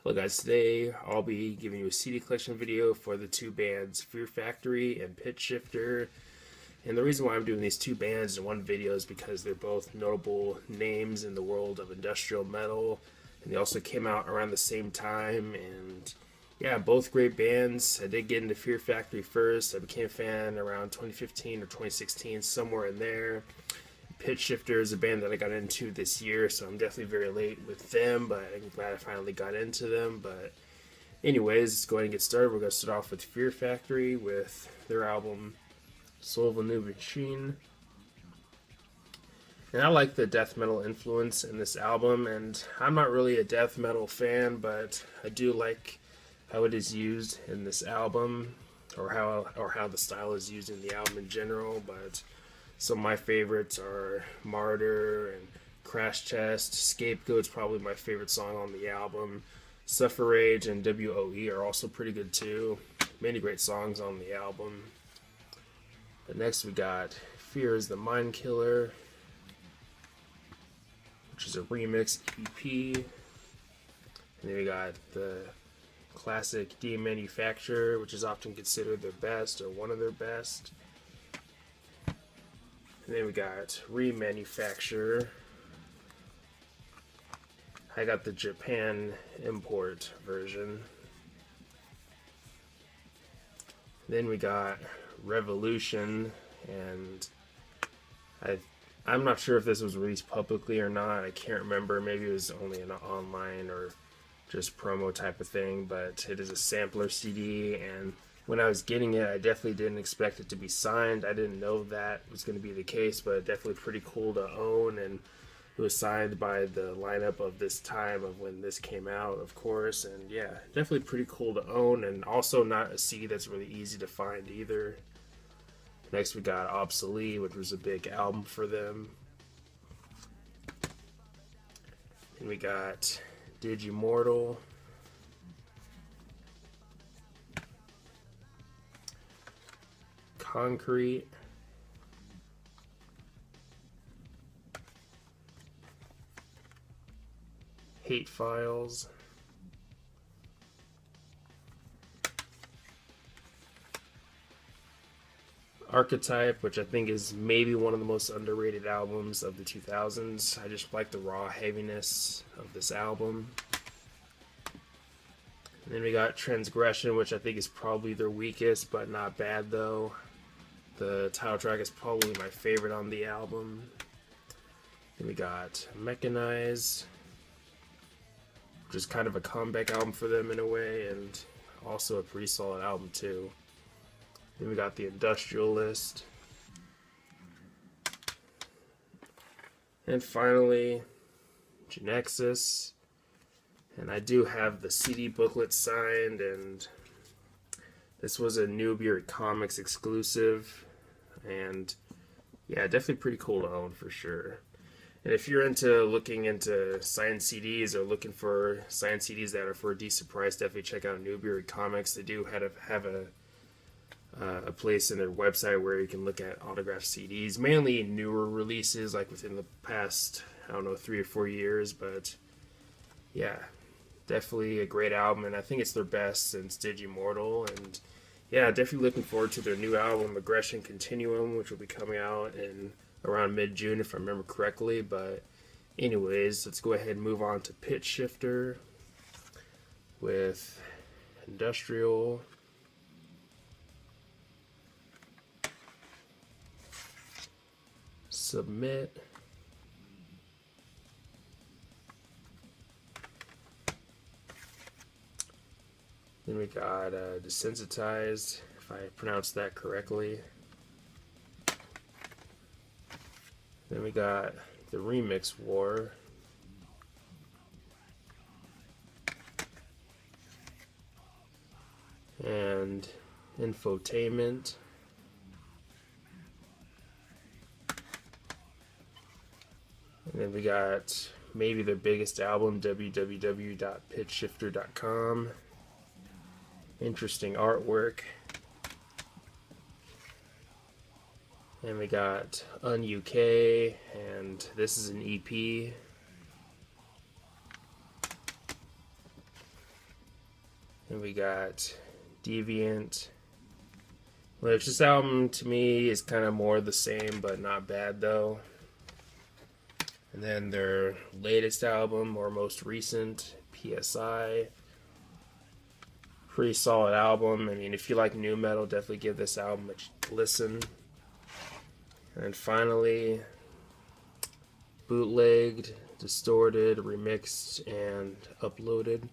Hello guys, today I'll be giving you a CD collection video for the two bands Fear Factory and Pitchshifter. And the reason why I'm doing these two bands in one video is because they're both notable names in the world of industrial metal, and they also came out around the same time. And yeah, both great bands. I did get into Fear Factory first. I became a fan around 2015 or 2016, somewhere in there. Pitchshifter is a band that I got into this year, so I'm definitely very late with them, but I'm glad I finally got into them. But anyways, let's go ahead and get started. We're going to start off with Fear Factory with their album Soul of a New Machine. And I like the death metal influence in this album, and I'm not really a death metal fan, but I do like how it is used in this album, or how the style is used in the album in general. But some of my favorites are Martyr and Crash Test. Scapegoat's probably my favorite song on the album. Suffer Rage and WOE are also pretty good too. Many great songs on the album. But next we got Fear is the Mind Killer, which is a remix EP. And then we got the classic Demanufacture, which is often considered their best or one of their best. And then we got Remanufacture. I got the Japan import version. Then we got Revolution, and I'm not sure if this was released publicly or not. I can't remember. Maybe it was only an online or just promo type of thing, but it is a sampler CD, and when I was getting it, I definitely didn't expect it to be signed. I didn't know that was going to be the case, but definitely pretty cool to own. And it was signed by the lineup of this time of when this came out, of course. And yeah, definitely pretty cool to own, and also not a CD that's really easy to find either. Next we got Obsolete, which was a big album for them. And we got Digimortal. Concrete. Hate Files. Archetype, which I think is maybe one of the most underrated albums of the 2000s. I just like the raw heaviness of this album. And then we got Transgression, which I think is probably their weakest, but not bad though. The title track is probably my favorite on the album. Then we got Mechanize, which is kind of a comeback album for them in a way, and also a pretty solid album too. Then we got The Industrialist. And finally, Genexus. And I do have the CD booklet signed, and this was a Newbury Comics exclusive. And yeah, definitely pretty cool to own for sure. And if you're looking into signed CDs or looking for signed CDs that are for a decent price, definitely check out Newbury Comics. They do have a place in their website where you can look at autographed CDs, mainly newer releases, like within the past, 3 or 4 years. But yeah, definitely a great album, and I think it's their best since Digimortal. And yeah, definitely looking forward to their new album, Aggression Continuum, which will be coming out in around mid-June, if I remember correctly. But anyways, let's go ahead and move on to Pitchshifter with Industrial. Submit. Then we got Desensitized, if I pronounced that correctly. Then we got the Remix War. And Infotainment. And then we got maybe their biggest album, www.pitchshifter.com. Interesting artwork. And we got Un-UK, and this is an EP. And we got Deviant, which this album to me is kind of more the same, but not bad though. And then their latest album, or most recent, PSI. Pretty solid album. I mean, if you like new metal, definitely give this album a listen. And finally, bootlegged, distorted, remixed, and uploaded.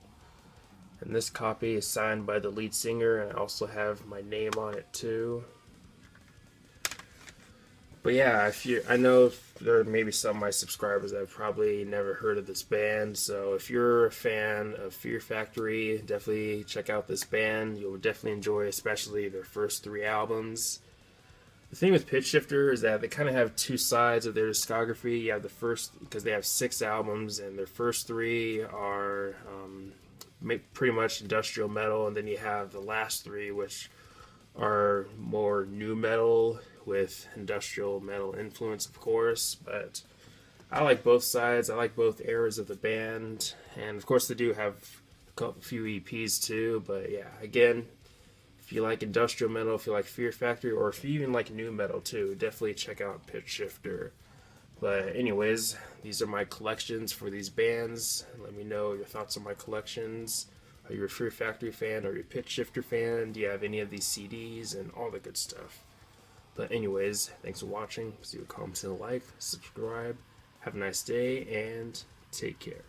And this copy is signed by the lead singer, and I also have my name on it too. But yeah, I know there may be some of my subscribers that have probably never heard of this band. So if you're a fan of Fear Factory, definitely check out this band. You'll definitely enjoy, especially their first 3 albums. The thing with Pitchshifter is that they kind of have 2 sides of their discography. You have the first, because they have 6 albums, and their first 3 are pretty much industrial metal, and then you have the last 3, which are more new metal with industrial metal influence, of course. But I like both sides. I like both eras of the band, and of course they do have a few EPs too. But yeah, again, if you like industrial metal, if you like Fear Factory, or if you even like new metal too, definitely check out Pitchshifter. But anyways, these are my collections for these bands. Let me know your thoughts on my collections. Are you a Fear Factory fan? Are you a Pitchshifter fan? Do you have any of these CDs and all the good stuff? But anyways, thanks for watching. See you, comment, and like, subscribe. Have a nice day, and take care.